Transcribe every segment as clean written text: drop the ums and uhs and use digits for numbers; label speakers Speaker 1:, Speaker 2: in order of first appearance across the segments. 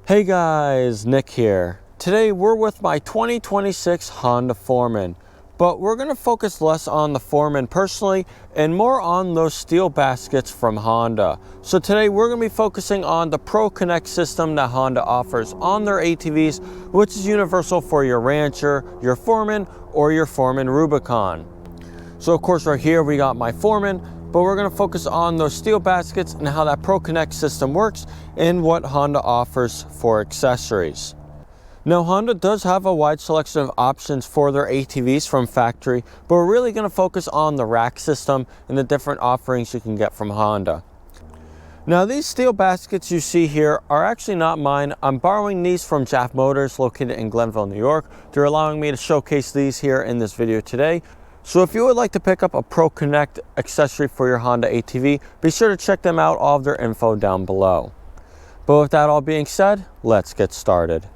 Speaker 1: Hey guys, Nick here. Today we're with my 2026 Honda Foreman, but we're going to focus less on the Foreman personally and more on those steel baskets from Honda. So today we're going to be focusing on the Pro Connect system that Honda offers on their ATVs, which is universal for your Rancher, your Foreman, or your Foreman Rubicon. So of course right here we got my Foreman, but we're going to focus on those steel baskets and how that Pro Connect system works and what Honda offers for accessories. Now Honda does have a wide selection of options for their ATVs from factory, but we're really going to focus on the rack system and the different offerings you can get from Honda. Now these steel baskets you see here are actually not mine. I'm borrowing these from Jaff Motors located in Glenville, New York. They're allowing me to showcase these here in this video today. So if you would like to pick up a Pro Connect accessory for your Honda ATV, be sure to check them out, all of their info down below. But with that all being said, let's get started.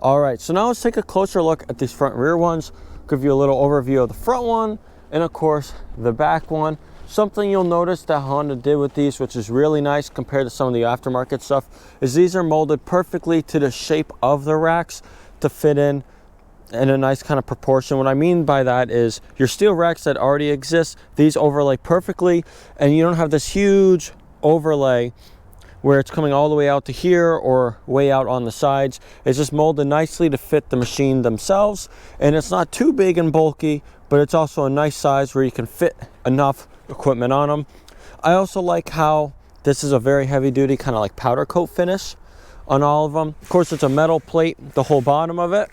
Speaker 1: All right, so now let's take a closer look at these front and rear ones, give you a little overview of the front one, and of course the back one. Something you'll notice that Honda did with these, which is really nice compared to some of the aftermarket stuff, is these are molded perfectly to the shape of the racks to fit in a nice kind of proportion. What I mean by that is your steel racks that already exist, these overlay perfectly, and you don't have this huge overlay where it's coming all the way out to here or way out on the sides. It's just molded nicely to fit the machine themselves, and it's not too big and bulky, but it's also a nice size where you can fit enough equipment on them. I also like how this is a very heavy duty kind of like powder coat finish on all of them. Of course, it's a metal plate, the whole bottom of it.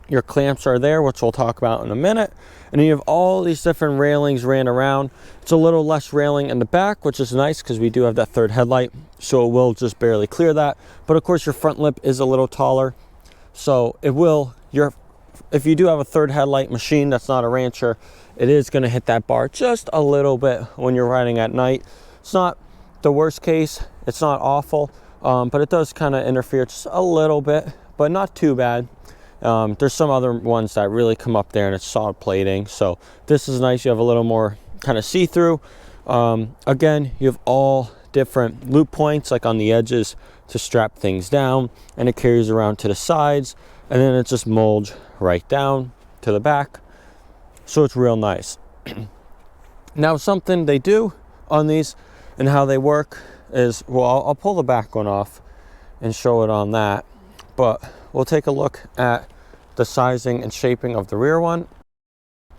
Speaker 1: Your clamps are there, which we'll talk about in a minute. And then you have all these different railings ran around. It's a little less railing in the back, which is nice because we do have that third headlight, so it will just barely clear that. But of course your front lip is a little taller, so it will, if you do have a third headlight machine that's not a Rancher, it is going to hit that bar just a little bit when you're riding at night. It's not the worst case, it's not awful, but it does kind of interfere just a little bit, but not too bad. There's some other ones that really come up there and it's solid plating, so this is nice. You have a little more kind of see-through. Again, you have all different loop points like on the edges to strap things down, and it carries around to the sides, and then it just molds right down to the back, so it's real nice. Now something they do on these and how they work is, well, I'll pull the back one off and show it on that, but we'll take a look at the sizing and shaping of the rear one.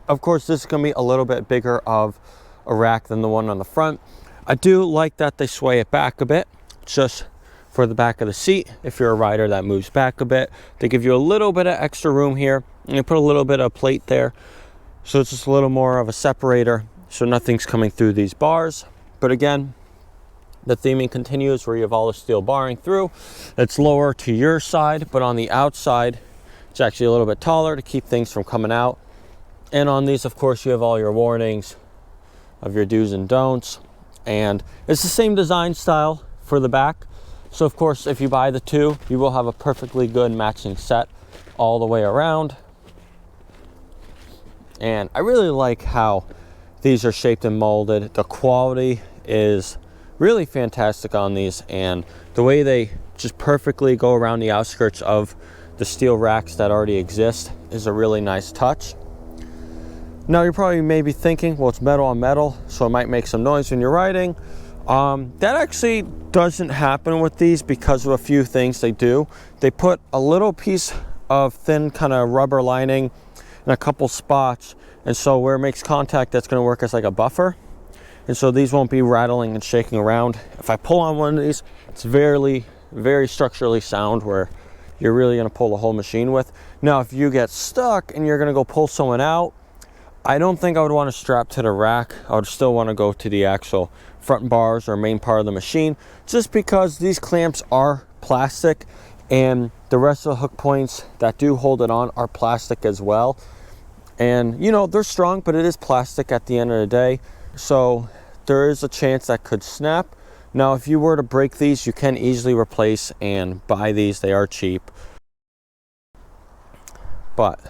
Speaker 1: Of course, this is going to be a little bit bigger of a rack than the one on the front. I do like that they sway it back a bit, just for the back of the seat. If you're a rider that moves back a bit, they give you a little bit of extra room here, and you put a little bit of plate there, so it's just a little more of a separator, so nothing's coming through these bars. But again, the theming continues where you have all the steel barring through. It's lower to your side, but on the outside, it's actually a little bit taller to keep things from coming out. And on these, of course, you have all your warnings of your do's and don'ts. And it's the same design style for the back. So of course, if you buy the two, you will have a perfectly good matching set all the way around. And I really like how these are shaped and molded. The quality is really fantastic on these, and the way they just perfectly go around the outskirts of the steel racks that already exist is a really nice touch. Now you're probably maybe thinking, well, it's metal on metal, so it might make some noise when you're riding. That actually doesn't happen with these because of a few things they do. They put a little piece of thin kind of rubber lining in a couple spots, and so where it makes contact, that's going to work as like a buffer. And so these won't be rattling and shaking around. If I pull on one of these, it's very, very structurally sound where you're really going to pull the whole machine with. Now, if you get stuck and you're going to go pull someone out, I don't think I would want to strap to the rack. I would still want to go to the actual front bars or main part of the machine, just because these clamps are plastic and the rest of the hook points that do hold it on are plastic as well. And, you know, they're strong, but it is plastic at the end of the day. So there is a chance that could snap. Now, if you were to break these, you can easily replace and buy these. They are cheap. But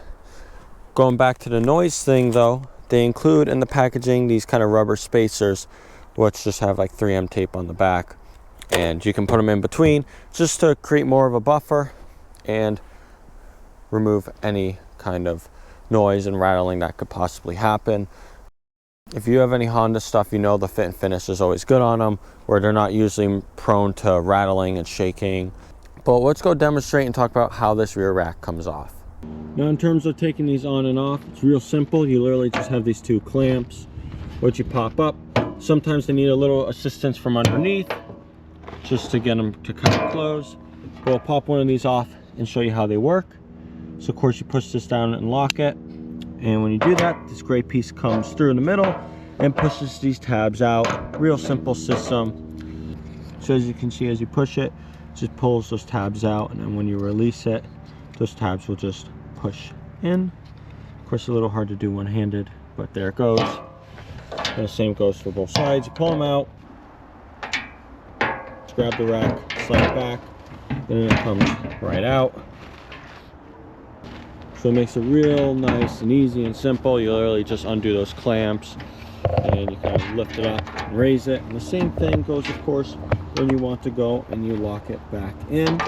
Speaker 1: going back to the noise thing though, they include in the packaging these kind of rubber spacers, which just have like 3M tape on the back. and you can put them in between just to create more of a buffer and remove any kind of noise and rattling that could possibly happen. If you have any Honda stuff, you know the fit and finish is always good on them, where they're not usually prone to rattling and shaking. But let's go demonstrate and talk about how this rear rack comes off. Now in terms of taking these on and off, it's real simple. You literally just have these two clamps which you pop up. Sometimes they need a little assistance from underneath just to get them to kind of close. We'll pop one of these off and show you how they work. So of course you push this down and lock it, and when you do that, this gray piece comes through in the middle and pushes these tabs out. Real simple system. So as you can see, as you push it, it just pulls those tabs out, and then when you release it, those tabs will just push in. Of course, a little hard to do one-handed, but there it goes. And the same goes for both sides. You pull them out, just grab the rack, slide it back, then it comes right out. So it makes it real nice and easy and simple. You literally just undo those clamps and you kind of lift it up and raise it. And the same thing goes, of course, when you want to go and you lock it back in.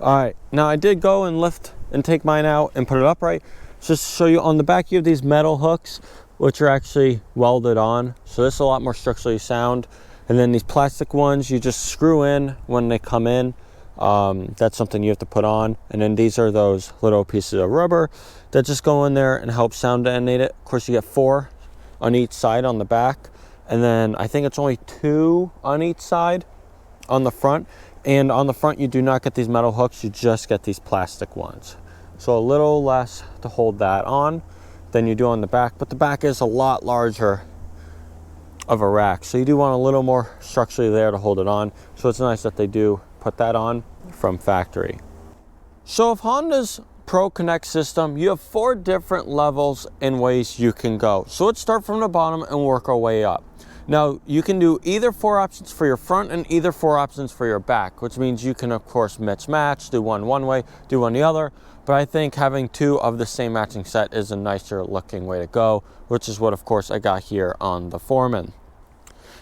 Speaker 1: All right, now I did go and lift and take mine out and put it upright. Just to show you, on the back you have these metal hooks which are actually welded on, so this is a lot more structurally sound. And then these plastic ones you just screw in when they come in. That's something you have to put on. And then these are those little pieces of rubber that just go in there and help sound detonate it. Of course, you get 4 on each side on the back, and then I think it's only 2 on each side on the front. And on the front you do not get these metal hooks, you just get these plastic ones. So a little less to hold that on than you do on the back, but the back is a lot larger of a rack, so you do want a little more structurally there to hold it on. So it's nice that they do put that on from factory. So of Honda's Pro Connect system, you have 4 different levels and ways you can go. So let's start from the bottom and work our way up. Now you can do either 4 options for your front and either 4 options for your back, which means you can of course mix match, do one way, do one the other. But I think having 2 of the same matching set is a nicer looking way to go, which is what of course I got here on the Foreman.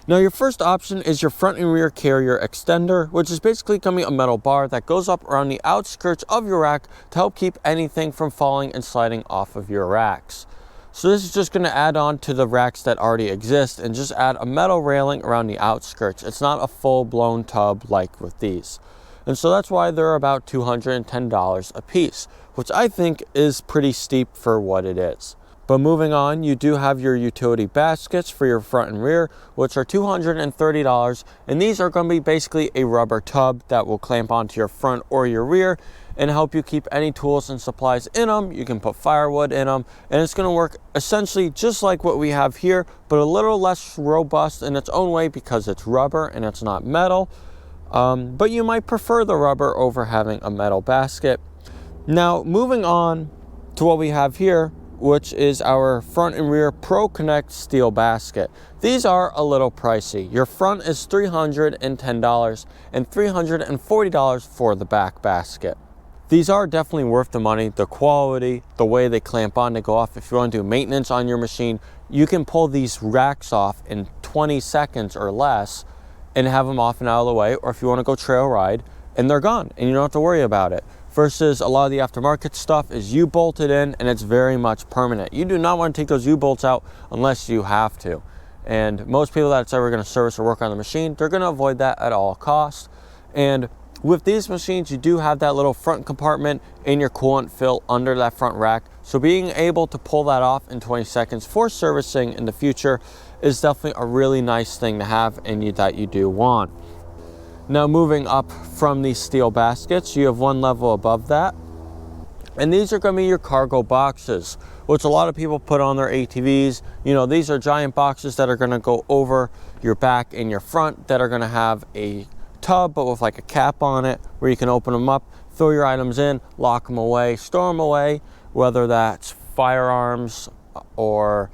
Speaker 1: Now your first option is your front and rear carrier extender, which is basically going to be a metal bar that goes up around the outskirts of your rack to help keep anything from falling and sliding off of your racks. So this is just going to add on to the racks that already exist and just add a metal railing around the outskirts. It's not a full-blown tub like with these. And so that's why they're about $210 a piece, which I think is pretty steep for what it is. But moving on, you do have your utility baskets for your front and rear, which are $230. And these are going to be basically a rubber tub that will clamp onto your front or your rear and help you keep any tools and supplies in them. You can put firewood in them, and it's going to work essentially just like what we have here, but a little less robust in its own way because it's rubber and it's not metal. But you might prefer the rubber over having a metal basket. Now moving on to what we have here, which is our front and rear Pro Connect steel basket. These are a little pricey. Your front is $310 and $340 for the back basket. These are definitely worth the money. The quality, the way they clamp on, they go off. If you want to do maintenance on your machine, you can pull these racks off in 20 seconds or less and have them off and out of the way. Or if you want to go trail ride, and they're gone and you don't have to worry about it. Versus a lot of the aftermarket stuff is you bolt it in and it's very much permanent. You do not want to take those U-bolts out unless you have to. And most people that's ever going to service or work on the machine, they're going to avoid that at all costs. And with these machines, you do have that little front compartment in your coolant fill under that front rack. So being able to pull that off in 20 seconds for servicing in the future is definitely a really nice thing to have, and that you do want. Now moving up from these steel baskets, you have one level above that. And these are going to be your cargo boxes, which a lot of people put on their ATVs. You know, these are giant boxes that are going to go over your back and your front that are going to have a tub, but with like a cap on it where you can open them up, throw your items in, lock them away, store them away, whether that's firearms or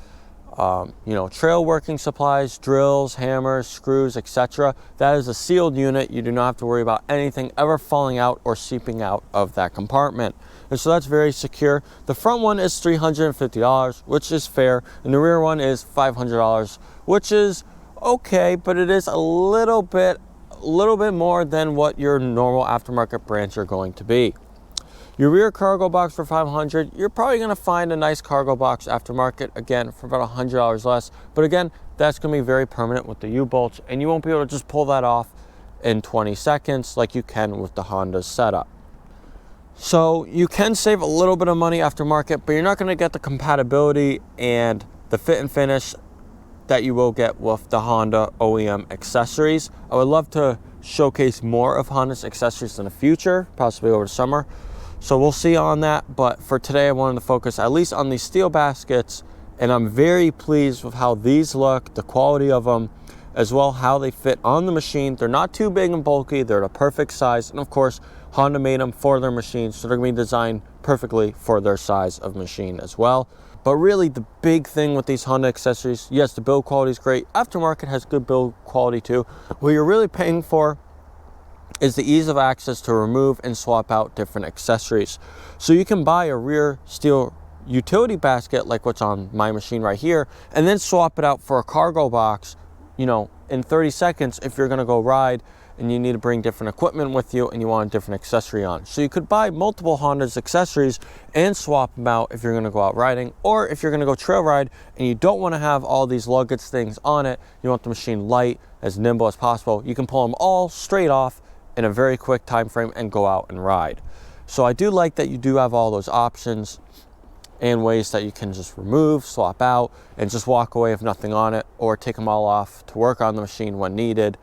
Speaker 1: trail working supplies, drills, hammers, screws, etc. That is a sealed unit. You do not have to worry about anything ever falling out or seeping out of that compartment. And so that's very secure. The front one is $350, which is fair, and the rear one is $500, which is okay, but it is a little bit more than what your normal aftermarket brands are going to be. Your rear cargo box for $500, you're probably gonna find a nice cargo box aftermarket, again, for about $100 less. But again, that's gonna be very permanent with the U-bolts, and you won't be able to just pull that off in 20 seconds like you can with the Honda setup. So you can save a little bit of money aftermarket, but you're not gonna get the compatibility and the fit and finish that you will get with the Honda OEM accessories. I would love to showcase more of Honda's accessories in the future, possibly over the summer. So we'll see on that, but for today I wanted to focus at least on these steel baskets, and I'm very pleased with how these look, the quality of them, as well how they fit on the machine. They're not too big and bulky, they're the perfect size, and of course Honda made them for their machine, so they're gonna be designed perfectly for their size of machine as well. But really the big thing with these Honda accessories, yes, the build quality is great, aftermarket has good build quality too. What you're really paying for is the ease of access to remove and swap out different accessories. So you can buy a rear steel utility basket like what's on my machine right here, and then swap it out for a cargo box, you know, in 30 seconds if you're gonna go ride and you need to bring different equipment with you and you want a different accessory on. So you could buy multiple Honda's accessories and swap them out if you're gonna go out riding, or if you're gonna go trail ride and you don't wanna have all these luggage things on it, you want the machine light, as nimble as possible, you can pull them all straight off in a very quick time frame and go out and ride. So I do like that you do have all those options and ways that you can just remove, swap out, and just walk away with nothing on it, or take them all off to work on the machine when needed.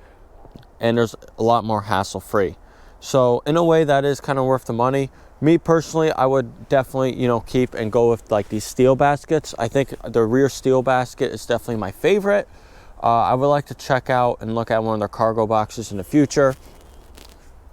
Speaker 1: And there's a lot more hassle-free. So in a way that is kind of worth the money. Me personally, I would definitely, you know, keep and go with like these steel baskets. I think the rear steel basket is definitely my favorite. I would like to check out and look at one of their cargo boxes in the future.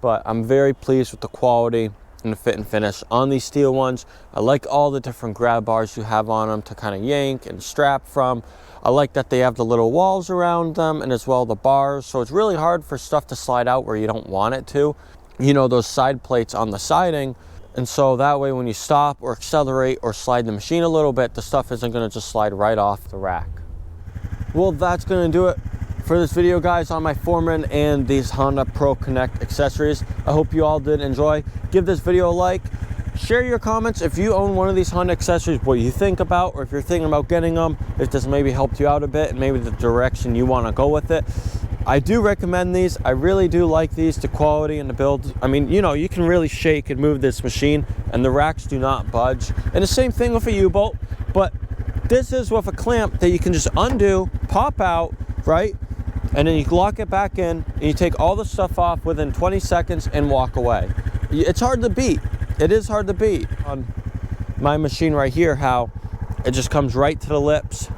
Speaker 1: But I'm very pleased with the quality and the fit and finish on these steel ones. I like all the different grab bars you have on them to kind of yank and strap from. I like that they have the little walls around them and as well the bars, so it's really hard for stuff to slide out where you don't want it to. You know, those side plates on the siding, and so that way when you stop or accelerate or slide the machine a little bit, the stuff isn't gonna just slide right off the rack. Well, that's gonna do it for this video, guys, on my Foreman and these Honda Pro Connect accessories. I hope you all did enjoy. Give this video a like. Share your comments if you own one of these Honda accessories, what you think about, or if you're thinking about getting them, if this maybe helped you out a bit and maybe the direction you want to go with it. I do recommend these. I really do like these, the quality and the build. I mean, you know, you can really shake and move this machine and the racks do not budge. And the same thing with a U-bolt, but this is with a clamp that you can just undo, pop out, right? And then you lock it back in and you take all the stuff off within 20 seconds and walk away. It's hard to beat. It is hard to beat on my machine right here, how it just comes right to the lips,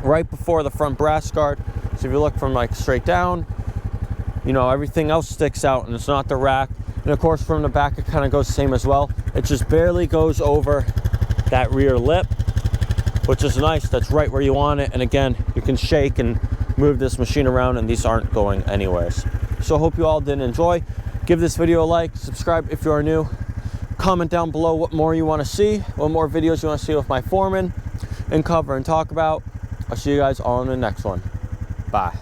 Speaker 1: right before the front brass guard. So if you look from like straight down, you know, everything else sticks out and it's not the rack. And of course from the back, it kind of goes the same as well. It just barely goes over that rear lip, which is nice. That's right where you want it. And again, you can shake and move this machine around and these aren't going anyways. So I hope you all did enjoy. Give this video a like, subscribe if you are new. Comment down below what more you want to see, what more videos you want to see with my Foreman and cover and talk about. I'll see you guys all in the next one. Bye.